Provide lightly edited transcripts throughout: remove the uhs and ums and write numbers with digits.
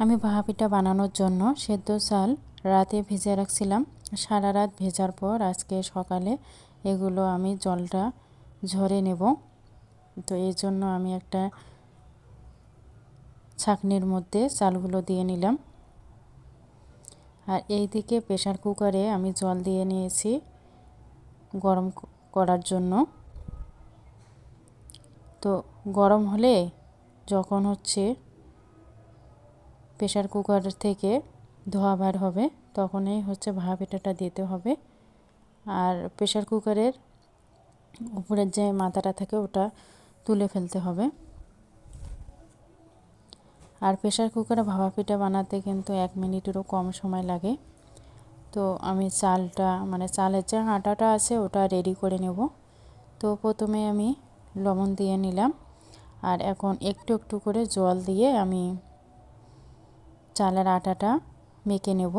আমি ভাপা পিঠা বানানোর জন্য সেদ্ধ চাল রাতে ভিজে রাখছিলাম। সারা রাত ভেজার পর আজকে সকালে এগুলো আমি জলটা ঝরে নেব। তো এই জন্য আমি একটা ছাঁকনির মধ্যে চালগুলো দিয়ে নিলাম। আর এই দিকে প্রেসার কুকারে আমি জল দিয়ে নিয়েছি গরম করার জন্য। তো গরম হলে যখন প্রেসার কুকার থেকে ধোঁয়া বার হবে তখনই ভাপা পিঠাটা দিতে হবে। আর প্রেসার কুকারের উপরের যে মাথাটা থাকে ওটা তুলে ফেলতে হবে। আর প্রেসার কুকারে ভাপা পিঠা বানাতে কিন্তু 1 মিনিটেরও কম সময় লাগে। তো আমি চালের যে আটাটা আছে ওটা রেডি করে নেব। তো প্রথমে আমি লবণ দিয়ে নিলাম, আর এখন একটু একটু করে জল দিয়ে আমি চালের আটাটা মেখে নেব।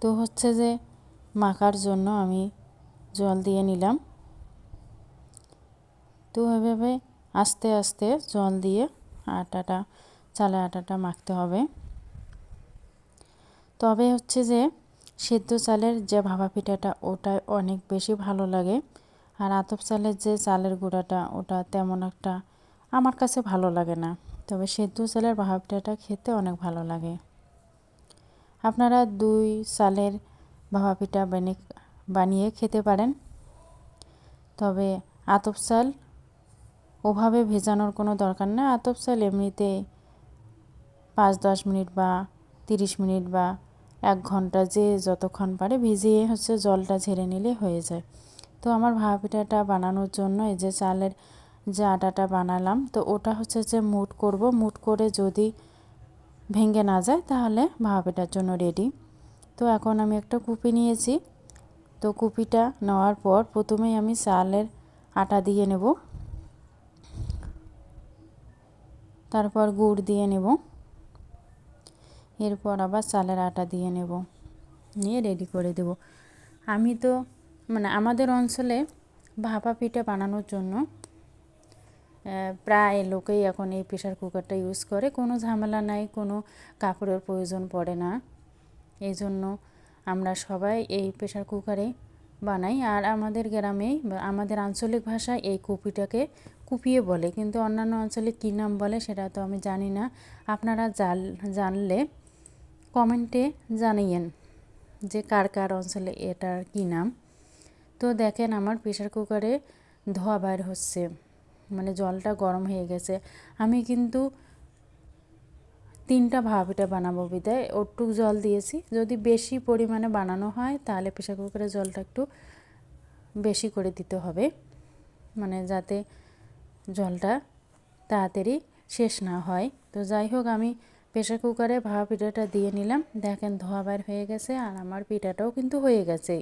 তো মাখার জন্য আমি জল দিয়ে নিলাম। তো এভাবে আস্তে আস্তে জল দিয়ে চালের আটাটা মাখতে হবে। তবে সেদ্ধ চালের যে ভাপা পিঠাটা ওটা অনেক বেশি ভালো লাগে। আর আতপ চালের যে চালের গুঁড়াটা ওটা তেমন একটা আমার কাছে ভালো লাগে না। তবে সেদ্ধ চালের ভাপা পিঠাটা খেতে অনেক ভালো লাগে। আপনারা 2 চালের ভাপা পিঠা বানিয়ে খেতে পারেন। তবে আতপ চাল ওভাবে ভেজানোর কোনো দরকার না। আতপ চাল এমনিতে 5-10 মিনিট বা 30 মিনিট বা 1 ঘন্টা যে যতক্ষণ পারে ভিজিয়ে জলটা ঝেড়ে নিলে হয়ে যায়। তো আমার ভাপা পিঠাটা বানানোর জন্য এই যে চালের যে আটাটা বানালাম তো ওটা মুট করব। মুট করে যদি ভেঙে না যায় তাহলে ভাপা পিঠার জন্য রেডি। তো এখন আমি একটা কুপি নিয়েছি। তো কুপিটা নেওয়ার পর প্রথমেই আমি চালের আটা দিয়ে নেব, তারপর গুড় দিয়ে নেব, এরপর আবার চালের আটা দিয়ে নেব, নিয়ে রেডি করে দেব। আমি তো আমাদের অঞ্চলে ভাপা পিঠা বানানোর জন্য প্রায় লোকেই এখন এই প্রেসার কুকারটা ইউজ করে। কোনো ঝামেলা নাই, কোনো কাপড়ের প্রয়োজন পড়ে না। এই জন্য আমরা সবাই এই প্রেসার কুকারে বানাই। আর আমাদের গ্রামে আমাদের আঞ্চলিক ভাষায় এই কুপিটাকে কুপিয়ে বলে, কিন্তু অন্যান্য অঞ্চলে কী নাম বলে সেটা তো আমি জানি না। আপনারা জানলে কমেন্টে জানিয়েন যে কার কার অঞ্চলে এটার কী নাম। তো দেখেন আমার প্রেসার কুকারে ধোঁয়া বাইর হচ্ছে, জলটা গরম হয়ে গেছে। আমি কিন্তু 3টা ভাপা পিঠা বানাবো বিধায় ওটুক জল দিয়েছি। যদি বেশি পরিমাণে বানানো হয় তাহলে প্রেসার কুকারে জলটা একটু বেশি করে দিতে হবে, যাতে জলটা তাড়াতাড়ি শেষ না হয়। তো যাই হোক, আমি প্রেসার কুকারে ভাপা পিঠাটা দিয়ে নিলাম। দেখেন ধোঁয়া বাইর হয়ে গেছে আর আমার পিঠাটাও কিন্তু হয়ে গেছে।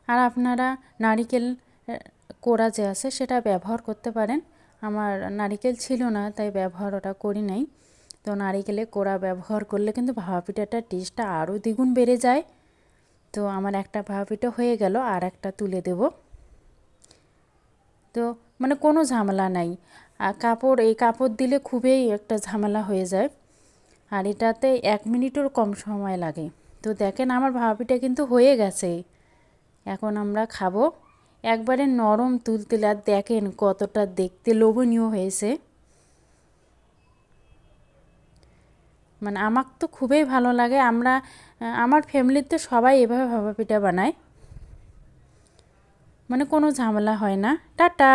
আর আপনারা নারিকেল কোড়া যে আছে সেটা ব্যবহার করতে পারেন। আমার নারিকেল ছিল না তাই ব্যবহার ওটা করি নাই। তো নারিকেলের কোড়া ব্যবহার করলে কিন্তু ভাপা পিঠাটার টেস্টটা আরও দ্বিগুণ বেড়ে যায়। তো আমার একটা ভাপা পিঠা হয়ে গেল, আর একটা তুলে দেব। তো কোনো ঝামেলা নাই। আর এই কাপড় দিলে খুবই একটা ঝামেলা হয়ে যায়। আর এটাতে 1 মিনিটের কম সময় লাগে। তো দেখেন আমার ভাপা পিঠা কিন্তু হয়ে গেছে। এখন আমরা খাবো। একবারে নরম তুলতুলে, আর দেখেন কতটা দেখতে লোভনীয় হয়েছে। আমার তো খুবই ভালো লাগে। আমার ফ্যামিলিতে সবাই এভাবে ভাপা পিঠা বানায়, কোনো ঝামেলা হয় না। টাটা।